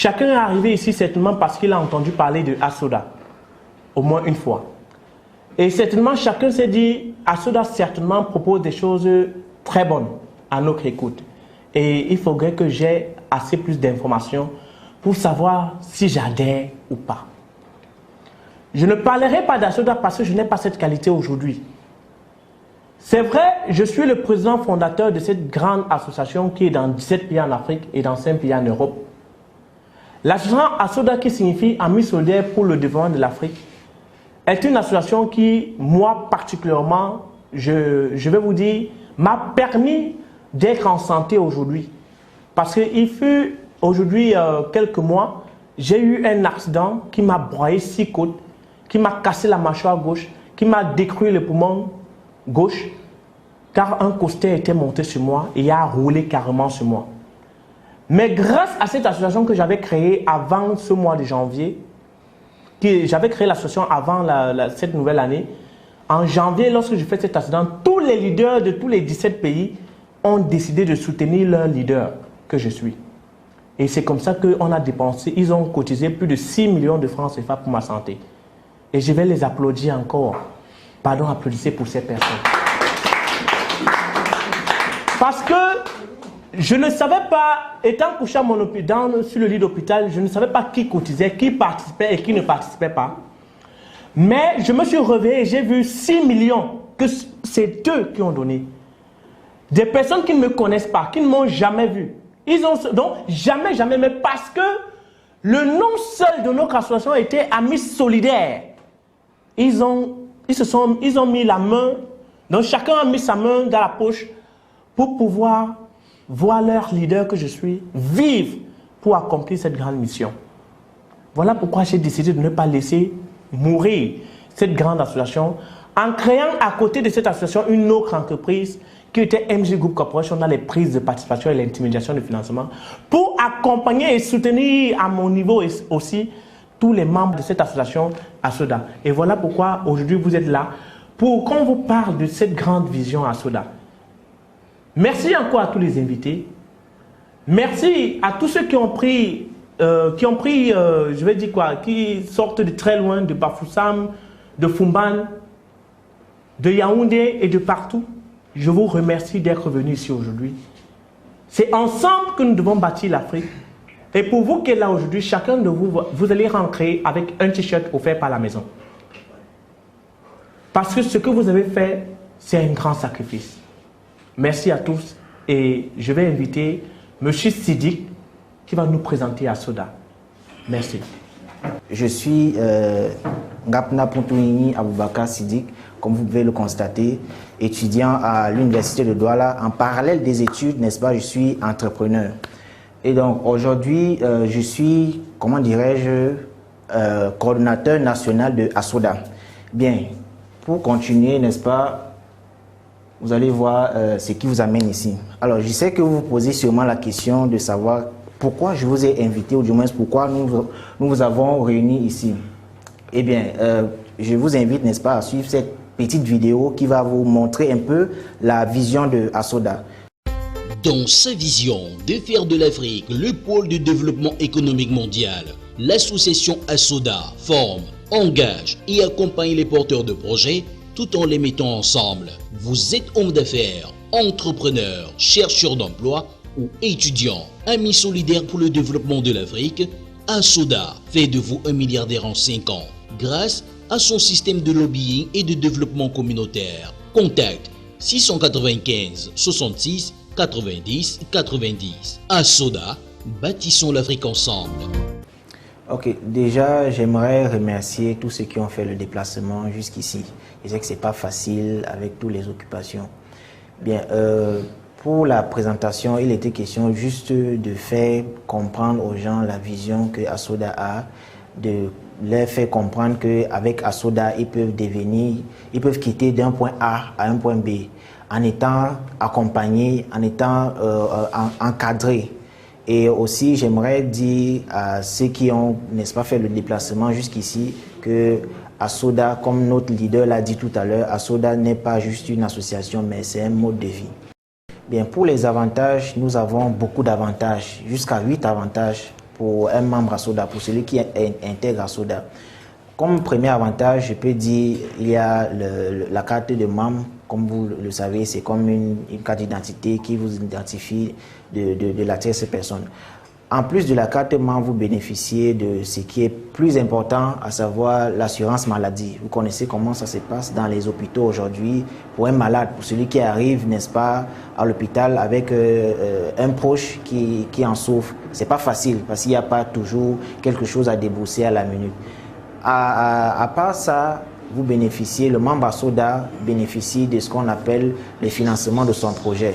Chacun est arrivé ici certainement parce qu'il a entendu parler de Asoda, au moins une fois. Et certainement, chacun s'est dit, Asoda certainement propose des choses très bonnes à notre écoute. Et il faudrait que j'ai assez plus d'informations pour savoir si j'adhère ou pas. Je ne parlerai pas d'Asoda parce que je n'ai pas cette qualité aujourd'hui. C'est vrai, je suis le président fondateur de cette grande association qui est dans 17 pays en Afrique et dans 5 pays en Europe. L'association Asoda, qui signifie Amis solidaires pour le développement de l'Afrique, est une association qui, moi particulièrement, je vais vous dire, m'a permis d'être en santé aujourd'hui. Parce qu'il fut aujourd'hui quelques mois, j'ai eu un accident qui m'a broyé 6 côtes, qui m'a cassé la mâchoire gauche, qui m'a détruit le poumon gauche, car un coaster était monté sur moi et a roulé carrément sur moi. Mais grâce à cette association que j'avais créée avant ce mois de janvier, j'avais créé l'association avant cette nouvelle année, en janvier, lorsque j'ai fait cet accident, tous les leaders de tous les 17 pays ont décidé de soutenir leur leader que je suis. Et c'est comme ça qu'on a dépensé, ils ont cotisé plus de 6 millions de francs CFA pour ma santé. Et je vais les applaudir encore. Pardon, applaudissez pour ces personnes. Parce que je ne savais pas, étant couché à mon hôpital, sur le lit d'hôpital, je ne savais pas qui cotisait, qui participait et qui ne participait pas. Mais je me suis réveillé et j'ai vu 6 millions que c'est eux qui ont donné. Des personnes qui ne me connaissent pas, qui ne m'ont jamais vu. Ils ont donc jamais, mais parce que le nom seul de notre association était Amis solidaires. Ils ont mis la main, donc chacun a mis sa main dans la poche pour pouvoir voir leur leader que je suis vivre pour accomplir cette grande mission. Voilà pourquoi j'ai décidé de ne pas laisser mourir cette grande association en créant à côté de cette association une autre entreprise qui était MG Group Corporation dans les prises de participation et l'intimidation de financement pour accompagner et soutenir à mon niveau aussi tous les membres de cette association Asoda. Et voilà pourquoi aujourd'hui vous êtes là pour qu'on vous parle de cette grande vision Asoda. Merci encore à tous les invités. Merci à tous ceux qui ont pris, je vais dire quoi, qui sortent de très loin, de Bafoussam, de Fumban, de Yaoundé et de partout. Je vous remercie d'être venus ici aujourd'hui. C'est ensemble que nous devons bâtir l'Afrique. Et pour vous qui êtes là aujourd'hui, chacun de vous, vous allez rentrer avec un t-shirt offert par la maison. Parce que ce que vous avez fait, c'est un grand sacrifice. Merci à tous et je vais inviter M. Sidik qui va nous présenter Asoda. Merci. Je suis Ngapna Pontouini Aboubakar Sidik, comme vous pouvez le constater, étudiant à l'université de Douala. En parallèle des études, n'est-ce pas, je suis entrepreneur. Et donc aujourd'hui, je suis, comment dirais-je, coordonnateur national de Asoda. Bien, pour continuer, n'est-ce pas, vous allez voir ce qui vous amène ici. Alors, je sais que vous vous posez sûrement la question de savoir pourquoi je vous ai invité, ou du moins pourquoi nous vous avons réunis ici. Eh bien, je vous invite, n'est-ce pas, à suivre cette petite vidéo qui va vous montrer un peu la vision de Asoda. Dans sa vision de faire de l'Afrique le pôle de développement économique mondial, l'association Asoda forme, engage et accompagne les porteurs de projets tout en les mettant ensemble. Vous êtes homme d'affaires, entrepreneur, chercheur d'emploi ou étudiant, amis solidaires pour le développement de l'Afrique, Asoda fait de vous un milliardaire en 5 ans grâce à son système de lobbying et de développement communautaire. Contact 695 66 90 90. Asoda, bâtissons l'Afrique ensemble. Ok, déjà j'aimerais remercier tous ceux qui ont fait le déplacement jusqu'ici. Je sais que c'est pas facile avec toutes les occupations. Bien, pour la présentation, il était question juste de faire comprendre aux gens la vision que Asoda a, de leur faire comprendre qu'avec Asoda, ils peuvent quitter d'un point A à un point B en étant accompagnés, en étant encadrés. Et aussi, j'aimerais dire à ceux qui ont, n'est-ce pas, fait le déplacement jusqu'ici que Asoda, comme notre leader l'a dit tout à l'heure, Asoda n'est pas juste une association, mais c'est un mode de vie. Bien, pour les avantages, nous avons beaucoup d'avantages, jusqu'à 8 avantages pour un membre à Soda, pour celui qui intègre à Soda. Comme premier avantage, je peux dire il y a la carte de membre. Comme vous le savez, c'est comme une carte d'identité qui vous identifie de la tierce personne. En plus de la carte membre, vous bénéficiez de ce qui est plus important, à savoir l'assurance maladie. Vous connaissez comment ça se passe dans les hôpitaux aujourd'hui. Pour un malade, pour celui qui arrive, n'est-ce pas, à l'hôpital avec un proche qui en souffre, c'est pas facile parce qu'il n'y a pas toujours quelque chose à débourser à la minute. À part ça, vous bénéficiez, le membre à Soda bénéficie de ce qu'on appelle le financement de son projet.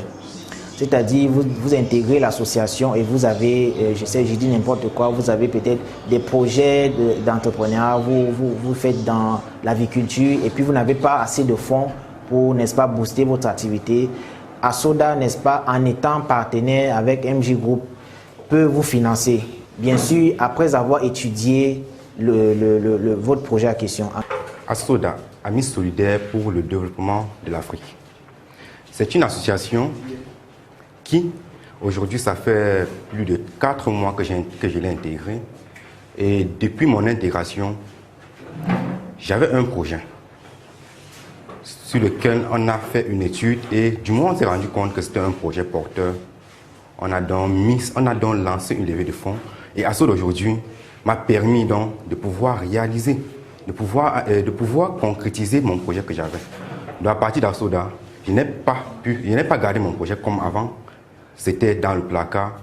C'est-à-dire, vous intégrez l'association et vous avez, je dis n'importe quoi, vous avez peut-être des projets d'entrepreneuriat, vous faites dans l'aviculture et puis vous n'avez pas assez de fonds pour, n'est-ce pas, booster votre activité. À Soda, n'est-ce pas, en étant partenaire avec MJ Group, peut vous financer. Bien sûr, après avoir étudié votre projet en question. ASODA, Amis solidaires pour le développement de l'Afrique. C'est une association qui, aujourd'hui, ça fait plus de 4 mois que je l'ai intégrée. Et depuis mon intégration, j'avais un projet sur lequel on a fait une étude et du moins on s'est rendu compte que c'était un projet porteur. On a donc lancé une levée de fonds et ASODA aujourd'hui m'a permis donc de pouvoir réaliser, de pouvoir concrétiser mon projet que j'avais. Donc à partir d'ASODA, je n'ai pas gardé mon projet comme avant. C'était dans le placard.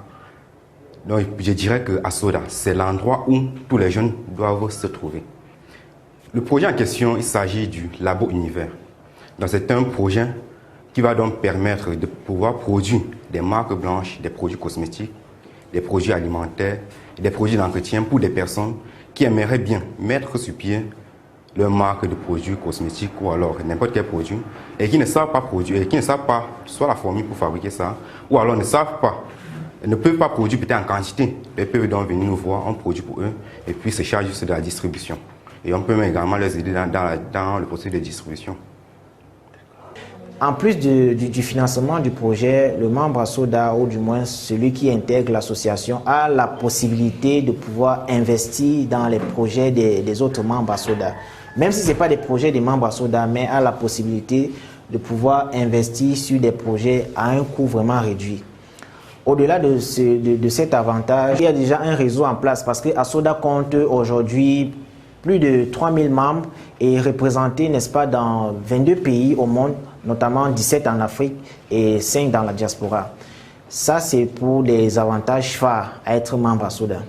Donc je dirais que ASODA, c'est l'endroit où tous les jeunes doivent se trouver. Le projet en question, il s'agit du Labo Univers. Donc c'est un projet qui va donc permettre de pouvoir produire des marques blanches, des produits cosmétiques, des produits alimentaires, des produits d'entretien pour des personnes qui aimeraient bien mettre sur pied leur marque de produits cosmétiques ou alors n'importe quel produit et qui ne savent pas produire, et qui ne savent pas soit la formule pour fabriquer ça, ou alors ne peuvent pas produire peut-être en quantité. Ils peuvent donc venir nous voir, on produit pour eux et puis se charge juste de la distribution. Et on peut également les aider dans le processus de distribution. En plus du financement du projet, le membre à Soda, ou du moins celui qui intègre l'association, a la possibilité de pouvoir investir dans les projets des autres membres à Soda. Même si ce n'est pas des projets des membres à Soda, mais a la possibilité de pouvoir investir sur des projets à un coût vraiment réduit. Au-delà de cet avantage, il y a déjà un réseau en place parce que ASODA compte aujourd'hui plus de 3000 membres et représentés, n'est-ce pas, dans 22 pays au monde, notamment 17 en Afrique et 5 dans la diaspora. Ça, c'est pour des avantages phares à être membre à ASODA.